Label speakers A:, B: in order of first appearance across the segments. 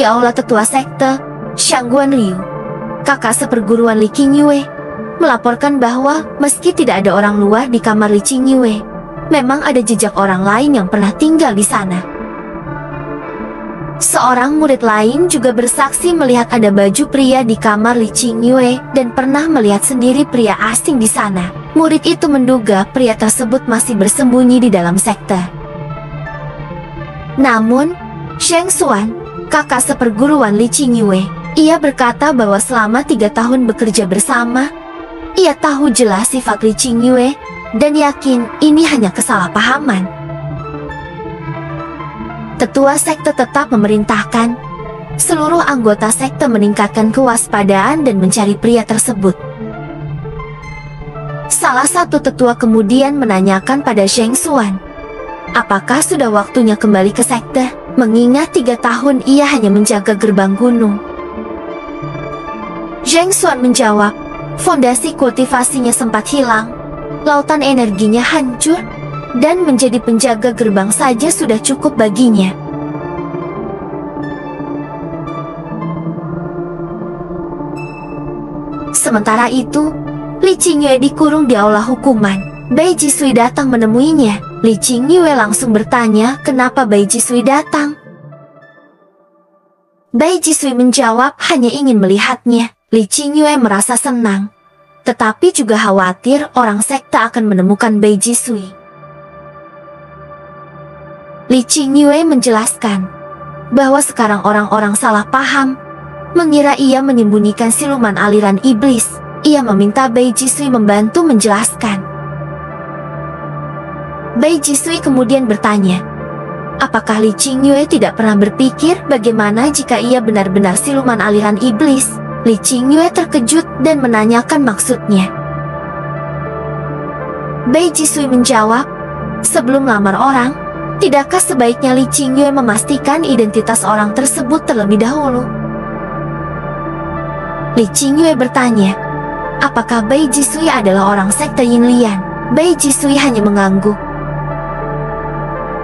A: Di aula tetua sekte, Shangguan Ryu, kakak seperguruan Li Qingyue, melaporkan bahwa meski tidak ada orang luar di kamar Li Qingyue, memang ada jejak orang lain yang pernah tinggal di sana. Seorang murid lain juga bersaksi melihat ada baju pria di kamar Li Qingyue dan pernah melihat sendiri pria asing di sana. Murid itu menduga pria tersebut masih bersembunyi di dalam sekte. Namun, Sheng Xuan, kakak seperguruan Li Qingyue, ia berkata bahwa selama 3 tahun bekerja bersama, ia tahu jelas sifat Li Qingyue dan yakin ini hanya kesalahpahaman. Tetua sekte tetap memerintahkan seluruh anggota sekte meningkatkan kewaspadaan dan mencari pria tersebut. Salah satu tetua kemudian menanyakan pada Sheng Xuan, apakah sudah waktunya kembali ke sekte, mengingat 3 tahun ia hanya menjaga gerbang gunung. Sheng Xuan menjawab, fondasi kultivasinya sempat hilang, lautan energinya hancur, dan menjadi penjaga gerbang saja sudah cukup baginya. Sementara itu, Li Qingyue dikurung di aula hukuman. Bai Jisui datang menemuinya. Li Qingyue langsung bertanya kenapa Bai Jisui datang. Bai Jisui menjawab hanya ingin melihatnya. Li Qingyue merasa senang, tetapi juga khawatir orang sekte akan menemukan Bai Jisui. Li Qingyue menjelaskan bahwa sekarang orang-orang salah paham, mengira ia menyembunyikan siluman aliran iblis. Ia meminta Bai Jisui membantu menjelaskan. Bai Jisui kemudian bertanya, apakah Li Qingyue tidak pernah berpikir bagaimana jika ia benar-benar siluman aliran iblis? Li Qingyue terkejut dan menanyakan maksudnya. Bai Jisui menjawab, sebelum lamar orang, tidakkah sebaiknya Li Qingyue memastikan identitas orang tersebut terlebih dahulu? Li Qingyue bertanya, apakah Bai Jisui adalah orang sekte Yinlian? Bai Jisui hanya mengangguk.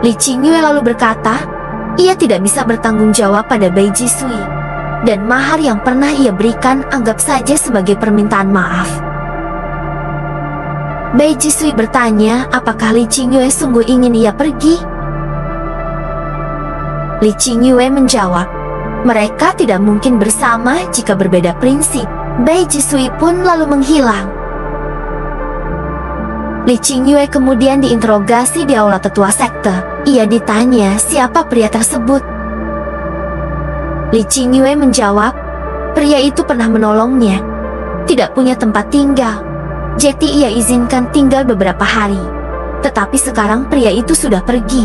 A: Li Qingyue lalu berkata, ia tidak bisa bertanggung jawab pada Bai Jisui, dan mahar yang pernah ia berikan anggap saja sebagai permintaan maaf. Bai Jisui bertanya apakah Li Qingyue sungguh ingin ia pergi? Li Qingyue menjawab, mereka tidak mungkin bersama jika berbeda prinsip. Bai Jisui pun lalu menghilang. Li Qingyue kemudian diinterogasi di aula tetua sekte. Ia ditanya siapa pria tersebut. Li Qingyue menjawab, pria itu pernah menolongnya. Tidak punya tempat tinggal, jadi ia izinkan tinggal beberapa hari. Tetapi sekarang pria itu sudah pergi.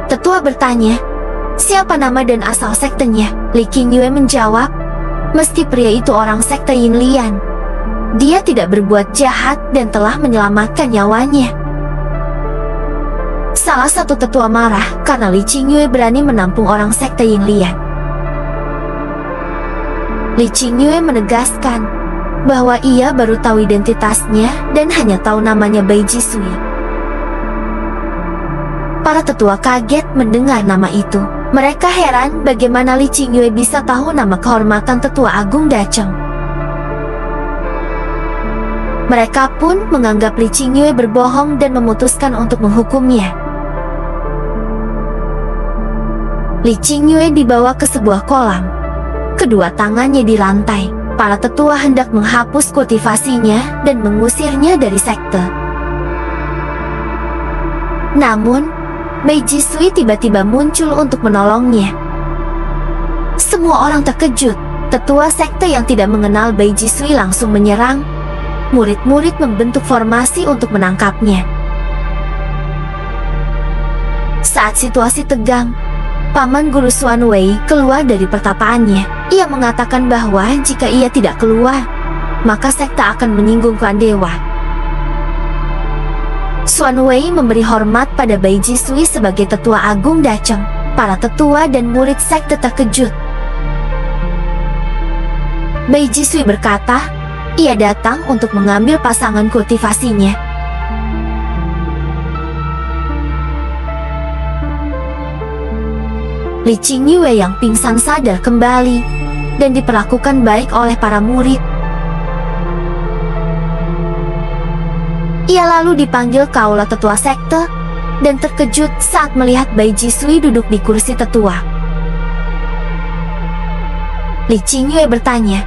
A: Tetua bertanya, siapa nama dan asal sektenya? Li Qingyue menjawab, mesti pria itu orang sekte Yinlian. Dia tidak berbuat jahat dan telah menyelamatkan nyawanya. Salah satu tetua marah karena Li Qingyue berani menampung orang sekte Yinlian. Li Qingyue menegaskan bahwa ia baru tahu identitasnya dan hanya tahu namanya Bai Jisui. Para tetua kaget mendengar nama itu. Mereka heran bagaimana Li Qingyue bisa tahu nama kehormatan tetua agung Dacheng. Mereka pun menganggap Li Qingyue berbohong dan memutuskan untuk menghukumnya. Li Qingyue dibawa ke sebuah kolam. Kedua tangannya dirantai. Para tetua hendak menghapus kultivasinya dan mengusirnya dari sekte. Namun, Bai Jisui tiba-tiba muncul untuk menolongnya. Semua orang terkejut. Tetua sekte yang tidak mengenal Bai Jisui langsung menyerang. Murid-murid membentuk formasi untuk menangkapnya. Saat situasi tegang, Paman Guru Xuan Wei keluar dari pertapaannya. Ia mengatakan bahwa jika ia tidak keluar, maka sekte akan menyinggung klan dewa. Xuan Wei memberi hormat pada Bai Jisui sebagai tetua agung Dacheng. Para tetua dan murid sekte terkejut. Bai Jisui berkata, ia datang untuk mengambil pasangan kultivasinya. Li Qingyue yang pingsan sadar kembali dan diperlakukan baik oleh para murid. Ia lalu dipanggil ke aula tetua sekte dan terkejut saat melihat Bai Jisui duduk di kursi tetua. Li Qingyue bertanya,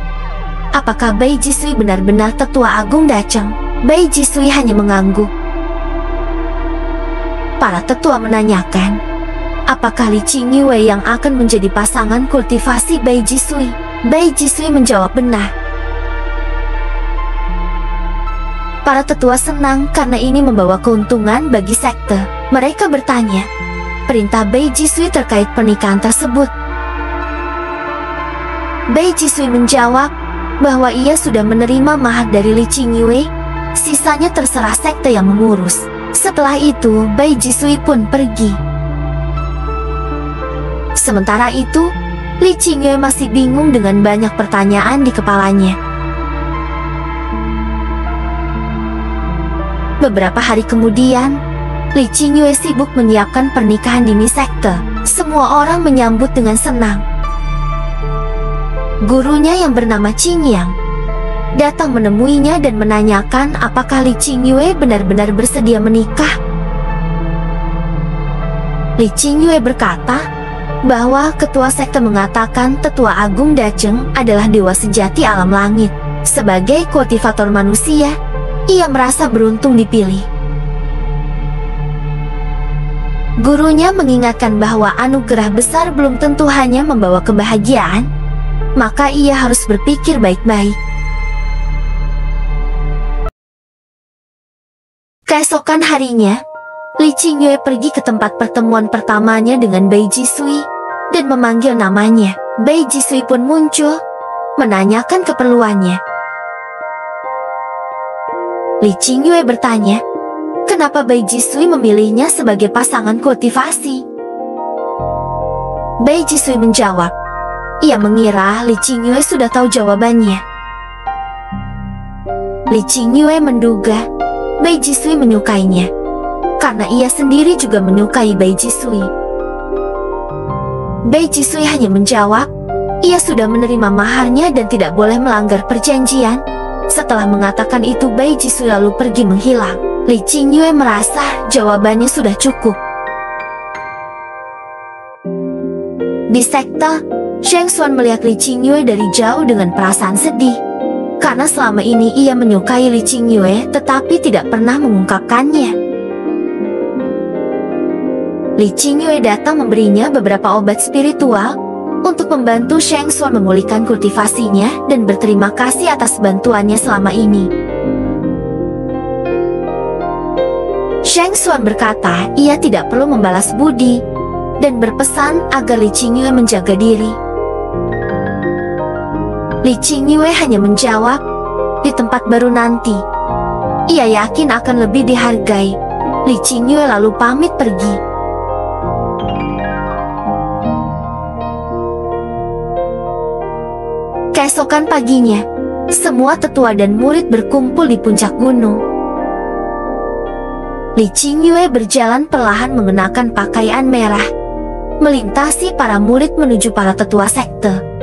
A: apakah Bai Jisui benar-benar tetua agung Dacheng? Bai Jisui hanya mengangguk. Para tetua menanyakan, apakah Li Qingyue yang akan menjadi pasangan kultivasi Bai Jisui? Bai Jisui menjawab benar. Para tetua senang karena ini membawa keuntungan bagi sekte. Mereka bertanya, perintah Bai Jisui terkait pernikahan tersebut. Bai Jisui menjawab bahwa ia sudah menerima mahar dari Li Qingyue, sisanya terserah sekte yang mengurus. Setelah itu, Bai Jisui pun pergi. Sementara itu, Li Qingyue masih bingung dengan banyak pertanyaan di kepalanya. Beberapa hari kemudian, Li Qingyue sibuk menyiapkan pernikahan dini sekte. Semua orang menyambut dengan senang. Gurunya yang bernama Qingyang datang menemuinya dan menanyakan apakah Li Qingyue benar-benar bersedia menikah. Li Qingyue berkata bahwa ketua sekte mengatakan tetua agung Dacheng adalah dewa sejati alam langit. Sebagai kultivator manusia, ia merasa beruntung dipilih. Gurunya mengingatkan bahwa anugerah besar belum tentu hanya membawa kebahagiaan, maka ia harus berpikir baik-baik. Keesokan harinya, Li Qingyue pergi ke tempat pertemuan pertamanya dengan Bai Jisui dan memanggil namanya. Bai Jisui pun muncul, menanyakan keperluannya. Li Qingyue bertanya, kenapa Bai Jisui memilihnya sebagai pasangan kultivasi? Bai Jisui menjawab, ia mengira Li Qingyue sudah tahu jawabannya. Li Qingyue menduga Bai Jisui menyukainya, karena ia sendiri juga menyukai Bai Jisui. Bai Jisui hanya menjawab, ia sudah menerima maharnya dan tidak boleh melanggar perjanjian. Setelah mengatakan itu, Bai Jisui lalu pergi menghilang. Li Qingyue merasa jawabannya sudah cukup. Di sekte, Sheng Xuan melihat Li Qingyue dari jauh dengan perasaan sedih, karena selama ini ia menyukai Li Qingyue tetapi tidak pernah mengungkapkannya. Li Qingyue datang memberinya beberapa obat spiritual untuk membantu Sheng Xuan memulihkan kultivasinya dan berterima kasih atas bantuannya selama ini. Sheng Xuan berkata ia tidak perlu membalas budi dan berpesan agar Li Qingyue menjaga diri. Li Qingyue hanya menjawab, di tempat baru nanti. Ia yakin akan lebih dihargai. Li Qingyue lalu pamit pergi. Keesokan paginya, semua tetua dan murid berkumpul di puncak gunung. Li Qingyue berjalan perlahan mengenakan pakaian merah, melintasi para murid menuju para tetua sekte.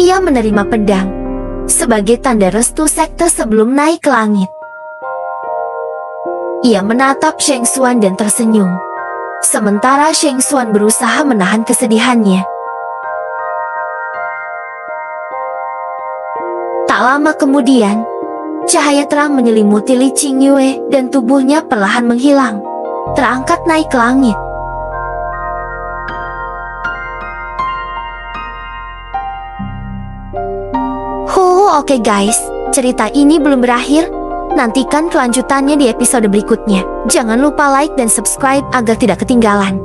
A: Ia menerima pedang sebagai tanda restu sekte sebelum naik ke langit. Ia menatap Sheng Xuan dan tersenyum, sementara Sheng Xuan berusaha menahan kesedihannya. Tak lama kemudian, cahaya terang menyelimuti Li Qingyue dan tubuhnya perlahan menghilang, terangkat naik ke langit. Oke guys, cerita ini belum berakhir. Nantikan kelanjutannya di episode berikutnya. Jangan lupa like dan subscribe agar tidak ketinggalan.